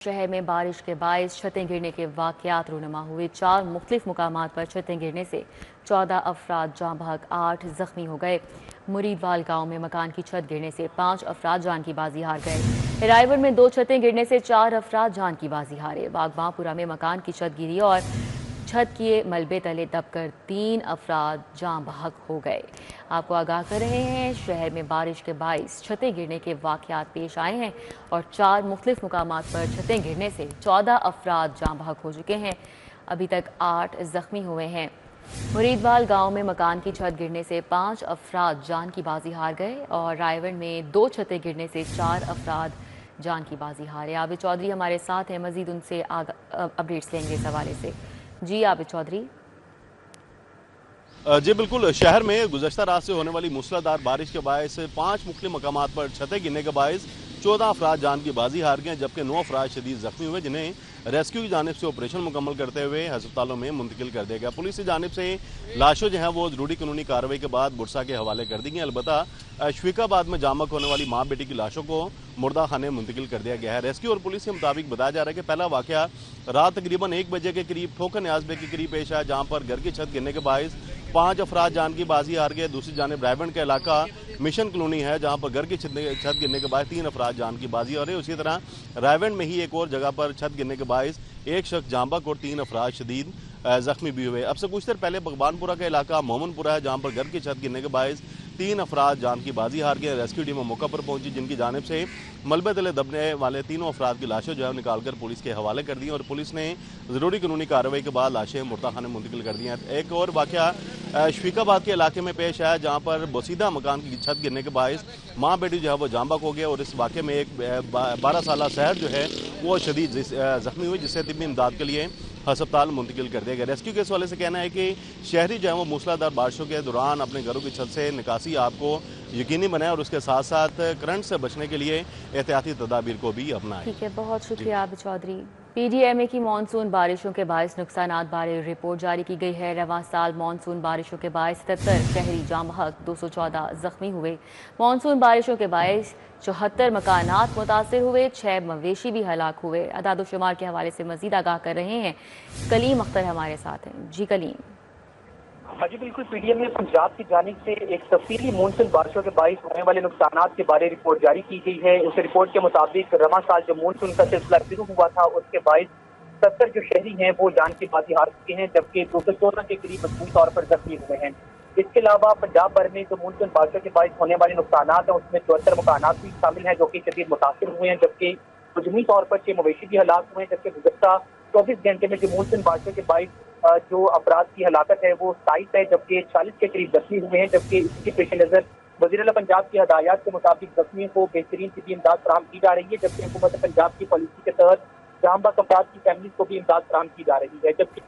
शहर में बारिश के बायस छतें गिरने के वाकयात रूनुमा हुए। 4 मुख्तलिफ मुकामात पर छतें गिरने से 14 अफराद जाँ बहक, 8 जख्मी हो गए। मुरीदवाल गांव में मकान की छत गिरने से 5 अफराद जान की बाजी हार गए। रायपुर में 2 छतें गिरने से 4 अफराद जान की बाजी हारे। बागबांपुरा में मकान की छत गिरी और छत के मलबे तले दबकर 3 अफराद जाँ बहक हो गए। आपको आगाह कर रहे हैं, शहर में बारिश के बायस छतें गिरने के वाकयात पेश आए हैं और 4 मुख्तलिफ मुकामात पर छतें गिरने से 14 अफराद जाँ बहक हो चुके हैं। अभी तक 8 जख्मी हुए हैं। मुरीदवाल गांव में मकान की छत गिरने से 5 अफराद जान की बाजी हार गए और रायवन में 2 छतें गिरने से 4 अफराद जान की बाजी हारे। आबिद चौधरी हमारे साथ हैं, मजीद उनसे अपडेट्स लेंगे इस हवाले से। जी आबिद चौधरी। जी बिल्कुल, शहर में गुज़श्ता रात से होने वाली मूसलाधार बारिश के बायस 5 मुख्तलिफ मकामात पर छतें गिरने के बायस 14 अफराद जान की बाजी हार गए, जबकि 9 अफराद शदीद जख्मी हुए, जिन्हें रेस्क्यू की जानिब से ऑपरेशन मुकम्मल करते हुए अस्पतालों में मुंतकिल कर दिया गया। पुलिस की जानिब से लाशों जो हैं वो जरूरी कानूनी कार्रवाई के बाद बुरसा के हवाले कर दी गई। अलबत्ता शफीकाबाद में जामक होने वाली माँ बेटी की लाशों को मुर्दा खाने मुंतकिल कर दिया गया है। रेस्क्यू और पुलिस के मुताबिक बताया जा रहा है कि पहला वाकया रात तकरीबन 1 बजे के करीब ठोकर न्याज़बे के करीब पेश आया, जहाँ पर घर की छत गिरने के बायस 5 अफराद जान की बाजी हार गए। दूसरी जानिब रायवन का इलाका मिशन कॉलोनी है, जहाँ पर घर की छत गिरने के बाद 3 अफराद जान की बाजी हो रही है। उसी तरह रायवन में ही एक और जगह पर छत गिरने के बायस एक शख्स जाँ बहक और 3 अफराद शदीद जख्मी भी हुए। अब से कुछ देर पहले बागबानपुरा का इलाका मोमनपुरा है, जहाँ पर घर की छत गिरने के बायस 3 अफराद जान की बाजी हार गए। रेस्क्यू टीम मौका पर पहुंची, जिनकी जानिब से मलबे तले दबने वाले तीनों अफराद की लाशें जो है निकालकर पुलिस के हवाले कर दी और पुलिस ने ज़रूरी कानूनी कार्रवाई के बाद लाशें मुर्दा खाने मुंतकिल कर दी हैं। एक और वाकया शफीकाबाद के इलाके में पेश आया, जहाँ पर बोसीदा मकान की छत गिरने के बायस माँ बेटी जो है वो जाँ बहक हो गया और इस वाक़े में एक 12 साल शहर जो है वो शदीद जख्मी हुई, जिससे तिब्बी इमदाद के लिए अस्पताल मुंतकिल कर दिया गया। रेस्क्यू के इस वाले से कहना है कि शहरी जो है वो मूसलाधार बारिशों के दौरान अपने घरों की छत से निकासी आपको यकीनी बनाए और उसके साथ साथ करंट से बचने के लिए एहतियाती तदाबीर को भी अपनाएं। ठीक है, बहुत शुक्रिया आबिद चौधरी। पीडीएमए की मानसून बारिशों के बायस नुकसानात बारे रिपोर्ट जारी की गई है। रवां साल मानसून बारिशों के बायस 77 शहरी जाँ बहक, 214 जख्मी हुए। मानसून बारिशों के बायस 74 मकानात मुतासर हुए, 6 मवेशी भी हलाक हुए। अदाद-ओ-शुमार के हवाले से मजीद आगाह कर रहे हैं कलीम अख्तर हमारे साथ हैं। जी कलीम। हाँ जी बिल्कुल, पीडीएमए पंजाब की जानिब से एक तफसीली मानसून बारिशों के बायस होने वाले नुकसानात के बारे रिपोर्ट जारी की गई है। उस रिपोर्ट के मुताबिक रवां साल जो मानसून का सिलसिला शुरू हुआ था उसके बायस 70 जो शहरी हैं वो जान की बाजी हार चुके हैं, जबकि 214 के करीब मजबूत तौर पर जख्मी हुए हैं। इसके अलावा पंजाब भर में जो मानसून बारिशों के बायस होने वाले नुकसानात हैं उसमें 74 मकानात भी शामिल हैं जो कि शदीद मुतासिर हुए हैं, जबकि मजमूई तौर पर 6 मवेशी भी हलाक हुए हैं। जबकि गुज़श्ता 24 घंटे में जो मानसून बारिशों के बायस जो अफराद की हलाकत है वो 27 है, जबकि 40 के करीब जख्मी हुए हैं। जबकि इसके पेश नज़र वज़ीर आला पंजाब की हदायत के मुताबिक जख्मियों को बेहतरीन तिब्बी इमदाद फराहम की जा रही है, जबकि हुकूमत पंजाब की पॉलिसी के तहत जाँ बहक अफराद की फैमिली को भी इमदाद फराहम की जा रही है। जबकि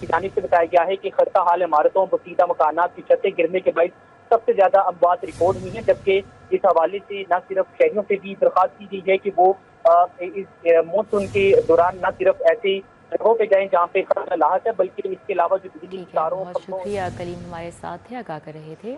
जानिब से बताया गया है कि खस्ता हाल इमारतों, बोसीदा मकानात की छतें गिरने के बायस सबसे ज्यादा अमवात रिकॉर्ड हुई हैं, जबकि इस हवाले से न सिर्फ शहरियों से भी दरख्वास्त की गई है कि वो इस मानसून के दौरान न सिर्फ ऐसे जगहों पे जाएं जहाँ पे खतरा लाहक है, बल्कि इसके अलावा जो बिजली तारों। बहुत शुक्रिया कलीम, हमारे साथ थे, आगाह कर रहे थे।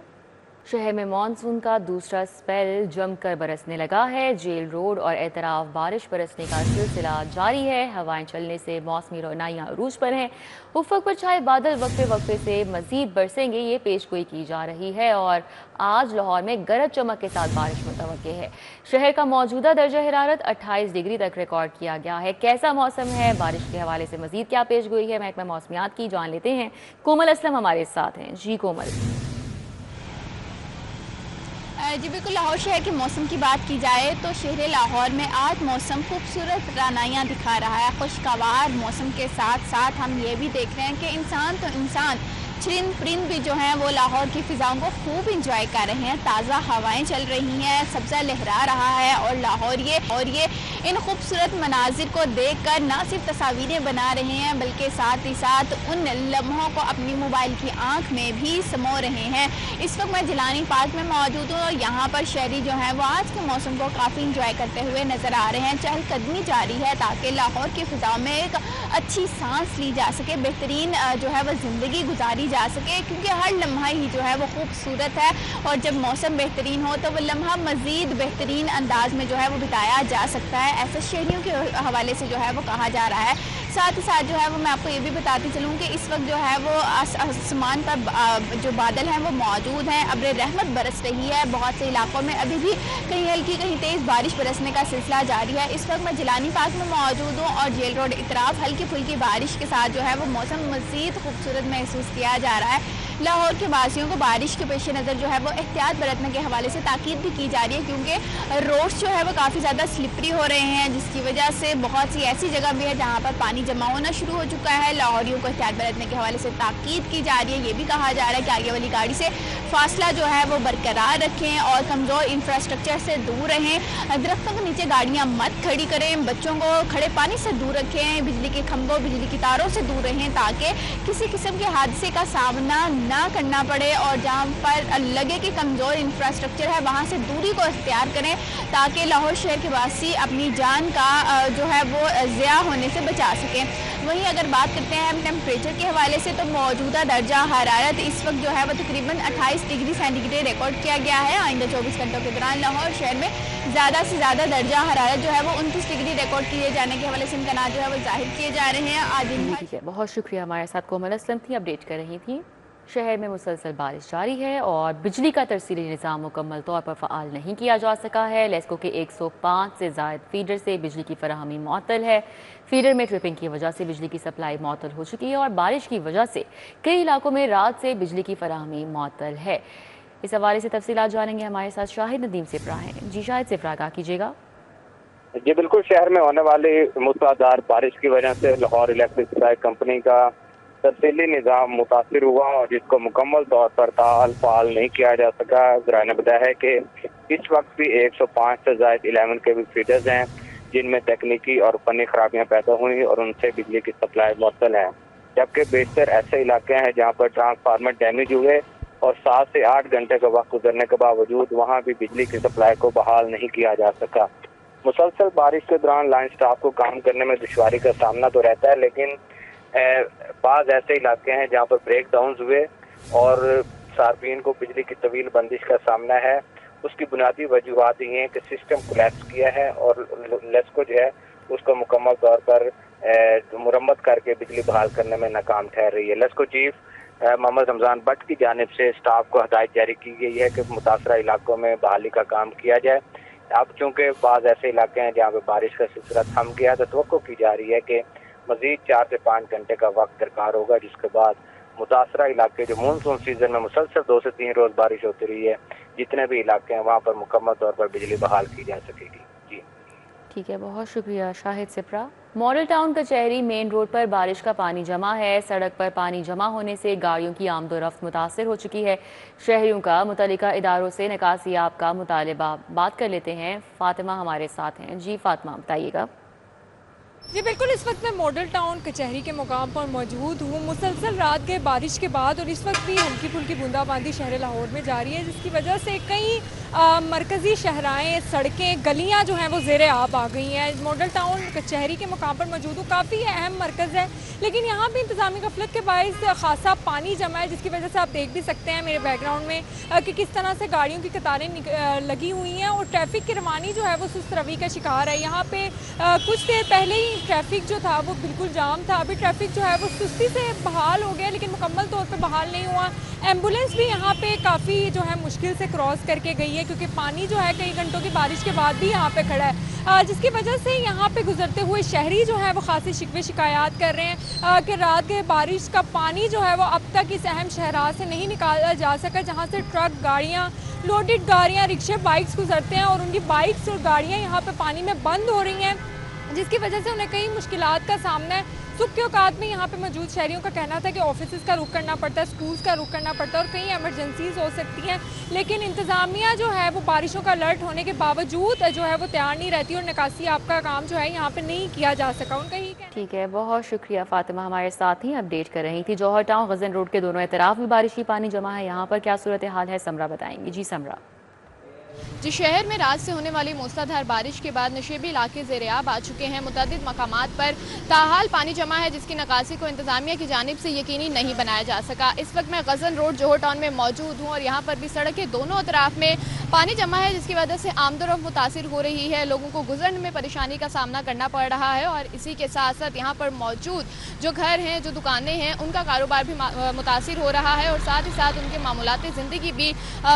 शहर में मानसून का दूसरा स्पेल जमकर बरसने लगा है। जेल रोड और एतराफ बारिश बरसने का सिलसिला जारी है। हवाएं चलने से मौसमी रोनाइयाँ अरूज पर हैं। उफ़क़ पर छाए बादल वक्फे वक्फे से मजीद बरसेंगे, ये पेशगोई की जा रही है और आज लाहौर में गरज चमक के साथ बारिश मुतवक्के है। शहर का मौजूदा दर्जा हरारत 28 डिग्री तक रिकॉर्ड किया गया है। कैसा मौसम है, बारिश के हवाले से मजीद क्या पेशगोई है, महकमा मौसमियात की जान लेते हैं। कोमल असलम हमारे साथ हैं। जी कोमल। जी बिल्कुल, लाहौर शहर के मौसम की बात की जाए तो शहर लाहौर में आज मौसम खूबसूरत रानाइयाँ दिखा रहा है। खुशगवार मौसम के साथ साथ हम ये भी देख रहे हैं कि इंसान चरिंद परिंद भी जो हैं वो लाहौर की फ़िज़ाओं को खूब इंजॉय कर रहे हैं। ताज़ा हवाएं चल रही हैं, सब्ज़ा लहरा रहा है और लाहौर ये इन खूबसूरत मनाजिर को देखकर ना सिर्फ तस्वीरें बना रहे हैं बल्कि साथ ही साथ उन लम्हों को अपनी मोबाइल की आंख में भी समो रहे हैं। इस वक्त मैं जिलानी पार्क में मौजूद हूँ और यहाँ पर शहरी जो हैं वो आज के मौसम को काफ़ी इंजॉय करते हुए नज़र आ रहे हैं। चहलकदमी जारी है ताकि लाहौर की फ़िज़ाओं में एक अच्छी सांस ली जा सके, बेहतरीन जो है वह ज़िंदगी गुजारी की जा सके, क्योंकि हर लम्हा ही जो है वो खूबसूरत है और जब मौसम बेहतरीन हो तो वो लम्हा मज़ीद बेहतरीन अंदाज में जो है वो बिताया जा सकता है, ऐसा शहरियों के हवाले से जो है वो कहा जा रहा है। साथ ही साथ जो है वो मैं आपको ये भी बताती चलूँ कि इस वक्त जो है वो आसमान पर जो बादल हैं वो मौजूद हैं, अब्र रहमत बरस रही है। बहुत से इलाकों में अभी भी कहीं हल्की कहीं तेज़ बारिश बरसने का सिलसिला जारी है। इस वक्त मैं जिलानी पार्क में मौजूद हूँ और जेल रोड इतराफ हल्की फुल्की बारिश के साथ जो है वो मौसम मज़ीद खूबसूरत महसूस किया जा रहा है। लाहौर के वासियों को बारिश के पेश नज़र जो है वो एहतियात बरतने के हवाले से ताकीद भी की जा रही है, क्योंकि रोड्स जो है वो काफ़ी ज़्यादा स्लिपरी हो रहे हैं, जिसकी वजह से बहुत सी ऐसी जगह भी है जहाँ पर पानी जमा होना शुरू हो चुका है। लाहौरियों को एहतियात बरतने के हवाले से ताकीद की जा रही है। ये भी कहा जा रहा है कि आगे वाली गाड़ी से फासला जो है वो बरकरार रखें और कमज़ोर इंफ्रास्ट्रक्चर से दूर रहें, दरख्तों के नीचे गाड़ियाँ मत खड़ी करें, बच्चों को खड़े पानी से दूर रखें, बिजली के खंभों बिजली की तारों से दूर रहें ताकि किसी किस्म के हादसे का सामना ना करना पड़े और जहाँ पर लगे कि कमज़ोर इंफ्रास्ट्रक्चर है वहाँ से दूरी को इख्तियार करें ताकि लाहौर शहर के वासी अपनी जान का जो है वो ज़िया होने से बचा सकें। वहीं अगर बात करते हैं हम टेम्परेचर के हवाले से तो मौजूदा दर्जा हरारत इस वक्त जो है वो तकरीबन 28 डिग्री सेंटीग्रेड रिकॉर्ड किया गया है। आइंदा 24 घंटों के दौरान लाहौर शहर में ज़्यादा से ज़्यादा दर्जा हरारत जो है वो 29 डिग्री रिकॉर्ड किए जाने के हवाले से इम्कान जो है वो जाहिर किए जा रहे हैं। आज दिन भर ठीक है, बहुत शुक्रिया। हमारे साथ कोमल असलम थी, अपडेट कर रही थी। शहर में मुसलसल बारिश जारी है और बिजली का तरसीली निज़ाम मुकम्मल तौर पर फ़ाल नहीं किया जा सका है। लेस्को के 105 से ज़ायद फीडर से बिजली की फराहमी मुअत्तल है। फीडर में ट्रिपिंग की वजह से बिजली की सप्लाई मुअत्तल हो चुकी है और बारिश की वजह से कई इलाकों में रात से बिजली की फराहमी मुअत्तल है। इस हवाले से तफसीलात जानेंगे, हमारे साथ शाहिद नदीम सिफरा हैं। जी शाहिद सिफरा, आगाह कीजिएगा। जी बिल्कुल, शहर में होने वाली मूसलाधार बारिश की वजह से लाहौर इलेक्ट्रिक सप्लाई कंपनी का तरसीली निज़ाम मुतासिर हुआ और जिसको मुकम्मल तौर पर ताल फाल नहीं किया जा सका। ज़रा ने बताया है कि इस वक्त भी 105 से ज़ायद 11 के भी फीडर्स हैं जिनमें तकनीकी और फनी खराबियाँ पैदा हुई और उनसे बिजली की सप्लाई मुअत्तल है, जबकि बेशतर ऐसे इलाके हैं जहाँ पर ट्रांसफार्मर डैमेज हुए और 7 से 8 घंटे का वक्त गुजरने के बावजूद वहाँ भी बिजली की सप्लाई को बहाल नहीं किया जा सका। मुसलसल बारिश के दौरान लाइन स्टाफ को काम करने में दुश्वारी का सामना तो रहता है, लेकिन बाज़ ऐसे इलाके हैं जहाँ पर ब्रेक डाउन हुए और सार्फिन को बिजली की तवील बंदिश का सामना है। उसकी बुनियादी वजूहत ये हैं कि सिस्टम कोलैप्स किया है और लेस्को जो है उसको मुकम्मल तौर पर मुरम्मत करके बिजली बहाल करने में नाकाम ठहर रही है। लेस्को चीफ मोहम्मद रमज़ान भट्ट की जानिब से स्टाफ को हदायत जारी की गई है कि मुतासरा इलाकों में बहाली का काम किया जाए। अब चूँकि बाज़ ऐसे इलाके हैं जहाँ पर बारिश का सिलसिला थम गया तो तवक्को की जा रही है कि मज़ीद 4 से 5 घंटे का वक्त दरकार होगा, जिसके बाद मुतासरा इलाके जो मानसून सीजन में मुसलसल 2 से 3 रोज़ बारिश होती रही है, जितने भी इलाके हैं वहाँ पर मुकम्मल तौर पर बिजली बहाल की जा सकेगी। जी ठीक है, बहुत शुक्रिया शाहिद सिफरा। मॉडल टाउन कचहरी मेन रोड पर बारिश का पानी जमा है। सड़क पर पानी जमा होने से गाड़ियों की आमदोरफ्त मुतासर हो चुकी है। शहरियों का मुतल्लिका इदारों से निकासियाब का मुतालबा। बात कर लेते हैं, फातिमा हमारे साथ हैं। जी फातिमा, बताइएगा। जी बिल्कुल, इस वक्त मैं मॉडल टाउन कचहरी के मुकाम पर मौजूद हूँ। मुसलसल रात के बारिश के बाद और इस वक्त भी हल्की फुल्की बूंदाबांदी शहर लाहौर में जारी है, जिसकी वजह से कई मरकज़ी शहराएँ, सड़कें, गलियाँ जो हैं वो ज़ेरे आब आ गई हैं। मॉडल टाउन कचहरी के मुकाम पर मौजूद हूँ। काफ़ी अहम मरकज़ है, लेकिन यहाँ भी इंतज़ामी गफलत के बायस खासा पानी जमा है, जिसकी वजह से आप देख भी सकते हैं मेरे बैकग्राउंड में कि किस तरह से गाड़ियों की कतारें लगी हुई हैं और ट्रैफिक की रवानी जो है वो सुस्त रवि का शिकार है। यहाँ पे कुछ देर पहले ही ट्रैफिक जो था वो बिल्कुल जाम था। अभी ट्रैफिक जो है वो सुस्ती से बहाल हो गया, लेकिन मुकम्मल तौर पे बहाल नहीं हुआ। एम्बुलेंस भी यहाँ पे काफ़ी जो है मुश्किल से क्रॉस करके गई है, क्योंकि पानी जो है कई घंटों की बारिश के बाद भी यहाँ पे खड़ा है, जिसकी वजह से यहाँ पे गुजरते हुए शहरी जो है वो खासी शिकवे शिकायत कर रहे हैं कि रात के बारिश का पानी जो है वो अब तक इस अहम शहरा से नहीं निकाला जा सका, जहाँ से ट्रक, गाड़ियाँ, लोडेड गाड़ियाँ, रिक्शे, बाइक्स गुजरते हैं और उनकी बाइक्स और गाड़ियाँ यहाँ पे पानी में बंद हो रही हैं, जिसकी वजह से उन्हें कई मुश्किलात का सामना है। सुबह के औकात में यहाँ पे मौजूद शहरियों का कहना था कि ऑफिस का रुख करना पड़ता है, स्कूल्स का रुख करना पड़ता है और कई एमरजेंसीज हो सकती हैं, लेकिन इंतज़ामिया जो है वो बारिशों का अलर्ट होने के बावजूद जो है वो तैयार नहीं रहती और निकासी आपका काम जो है यहाँ पे नहीं किया जा सका। उनका ही कहना। ठीक है, बहुत शुक्रिया फातिमा, हमारे साथ ही अपडेट कर रही थी। जौहर टाउन गजन रोड के दोनों एतराफ में बारिश की पानी जमा है। यहाँ पर क्या सूरत हाल है, समरा बताएंगी। जी समरा। जी, शहर में रात से होने वाली मूसलाधार बारिश के बाद नशेबी इलाके ज़ेर-ए-आब आ चुके हैं। मुतअद्दिद मकामात पर ताहाल पानी जमा है, जिसकी नकासी को इंतजामिया की जानिब से यकीनी नहीं बनाया जा सका। इस वक्त मैं गज़न रोड जोहर टाउन में मौजूद हूँ और यहाँ पर भी सड़क के दोनों अतराफ में पानी जमा है, जिसकी वजह से आमदोरफ्त मुतासिर हो रही है। लोगों को गुजरने में परेशानी का सामना करना पड़ रहा है और इसी के साथ साथ यहाँ पर मौजूद जो घर हैं, जो दुकानें हैं, उनका कारोबार भी मुतासिर हो रहा है और साथ ही साथ उनके मामूलाती ज़िंदगी भी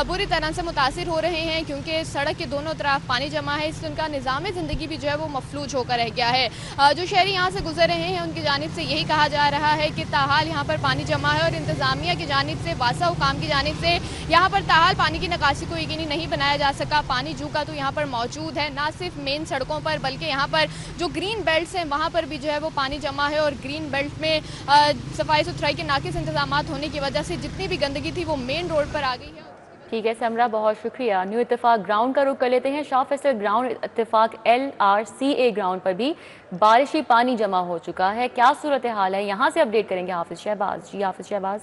बुरी तरह से मुतासिर हो रहे हैं, क्योंकि सड़क के दोनों तरफ पानी जमा है। इससे उनका निज़ाम ज़िंदगी भी जो है वो मफलूज होकर रह गया है। जो शहरी यहाँ से गुजर रहे हैं उनकी जानिब से यही कहा जा रहा है कि ताहाल यहाँ पर पानी जमा है और इंतज़ामिया की जानिब से, वासा हुकाम की जानिब से यहाँ पर ताहाल पानी की निकासी को यकीनी नहीं बनाया जा सका। पानी जू का तो यहाँ पर मौजूद है, ना सिर्फ मेन सड़कों पर बल्कि यहाँ पर जो ग्रीन बेल्ट हैं वहाँ पर भी जो है वो पानी जमा है और ग्रीन बेल्ट में सफाई सुथराई के नाकिस इंतजाम होने की वजह से जितनी भी गंदगी थी वो मेन रोड पर आ गई है। ठीक है समरा, बहुत शुक्रिया। न्यू इत्तेफाक ग्राउंड का रुख कर लेते हैं। शाह फैसल ग्राउंड, इत्तेफाक LRCA ग्राउंड पर भी बारिशी पानी जमा हो चुका है। क्या सूरत हाल है, यहाँ से अपडेट करेंगे हाफिज शहबाज। जी हाफिज शहबाज।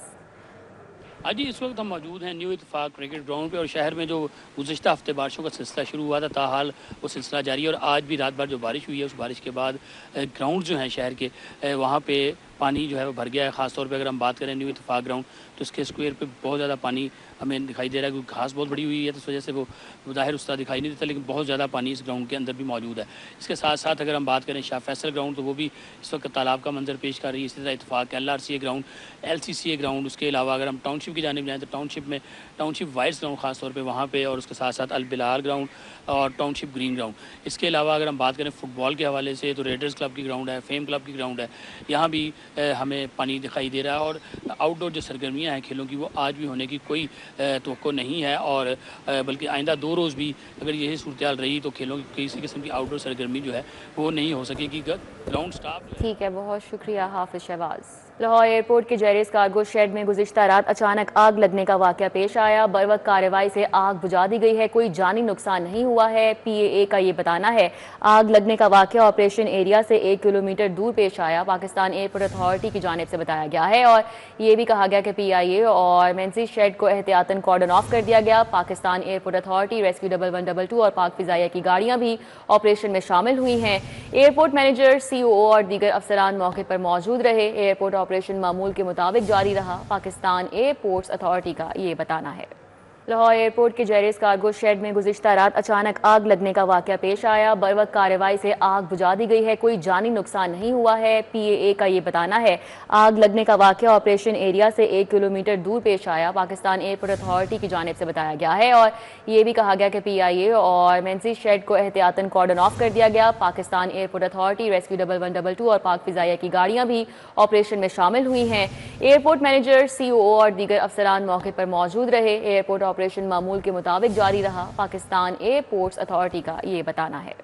हाँ जी, इस वक्त हम मौजूद हैं न्यू इत्तेफाक क्रिकेट ग्राउंड पे और शहर में जो गुज़श्ता हफ्ते बारिशों का सिलसिला शुरू हुआ था, ताहाल वो सिलसिला जारी है और आज भी रात भर जो बारिश हुई है उस बारिश के बाद ग्राउंड जो हैं शहर के, वहाँ पे पानी जो है वो भर गया है। ख़ासतौर पे अगर हम बात करें न्यू इत्तेफाक ग्राउंड तो इसके स्क्वायर पे बहुत ज़्यादा पानी हमें दिखाई दे रहा है, क्योंकि घास बहुत बड़ी हुई है तो इस वजह से वो ज़ाहिर उस तरह दिखाई नहीं देता, लेकिन बहुत ज़्यादा पानी इस ग्राउंड के अंदर भी मौजूद है। इसके साथ साथ अगर हम बात करें शाह फैसल ग्राउंड तो वो भी इस वक्त तालाब का मंजर पेश कर रही है। इसी तरह इत्तेफाक LRCA ग्राउंड, LCCA ग्राउंड, उसके अलावा अगर हम टाउनशिप की जानिब जाएँ तो टाउनशिप वाइट्स ग्राउंड खासतौर पर वहाँ पर, और उसके साथ साथ अल बिलाल ग्राउंड और टाउनशिप ग्रीन ग्राउंड। इसके अलावा अगर हम बात करें फुटबॉल के हवाले से तो रेडर्स क्लब की ग्राउंड है, फेम क्लब की ग्राउंड है, यहाँ भी हमें पानी दिखाई दे रहा है और आउटडोर जो सरगर्मियाँ हैं खेलों की वो आज भी होने की कोई तवक्को नहीं है और बल्कि आइंदा 2 रोज़ भी अगर यही सूरत हाल रही तो खेलों की किसी किस्म की आउटडोर सरगर्मी जो है वो नहीं हो सकेगी। Ground staff. ठीक है, बहुत शुक्रिया हाफिज शहबाज। लाहौर एयरपोर्ट के जेरिस कार्गो शेड में गुज़िश्ता रात अचानक आग लगने का वाक़या पेश आया। बरवक्त कार्रवाई से आग बुझा दी गई है, कोई जानी नुकसान नहीं हुआ है। PAA का ये बताना है। आग लगने का वाक़या ऑपरेशन एरिया से 1 किलोमीटर दूर पेश आया। पाकिस्तान एयरपोर्ट अथॉरिटी की जानिब से बताया गया है और ये भी कहा गया कि PIA और मेंसी शेड को एहतियातन कॉर्डन ऑफ कर दिया गया। पाकिस्तान एयरपोर्ट अथॉरिटी, रेस्क्यू 1122 और पाक फिजाइया की गाड़ियाँ भी ऑपरेशन में शामिल हुई हैं। एयरपोर्ट मैनेजर, COO और दीगर अफसरान मौके पर मौजूद रहे। एयरपोर्ट ऑपरेशन मामूल के मुताबिक जारी रहा। पाकिस्तान एयरपोर्ट्स अथॉरिटी का ये बताना है। लाहौर एयरपोर्ट के जेरिस कार्गो शेड में गुज़िश्ता रात अचानक आग लगने का वाक़या पेश आया। बरवक्त कार्रवाई से आग बुझा दी गई है, कोई जानी नुकसान नहीं हुआ है। PAA का ये बताना है। आग लगने का वाक़या ऑपरेशन एरिया से 1 किलोमीटर दूर पेश आया। पाकिस्तान एयरपोर्ट अथॉरिटी की जानिब से बताया गया है और ये भी कहा गया कि PIA और मेंसी शेड को एहतियातन कॉर्डन ऑफ कर दिया गया। पाकिस्तान एयरपोर्ट अथॉरिटी, रेस्क्यू 1122 और पाक फिजाइया की गाड़ियाँ भी ऑपरेशन में शामिल हुई हैं। एयरपोर्ट मैनेजर, COO और दीगर अफसरान मौके पर मौजूद रहे। एयरपोर्ट ऑपरेशन मामूल के मुताबिक जारी रहा। पाकिस्तान एयरपोर्ट्स अथॉरिटी का ये बताना है।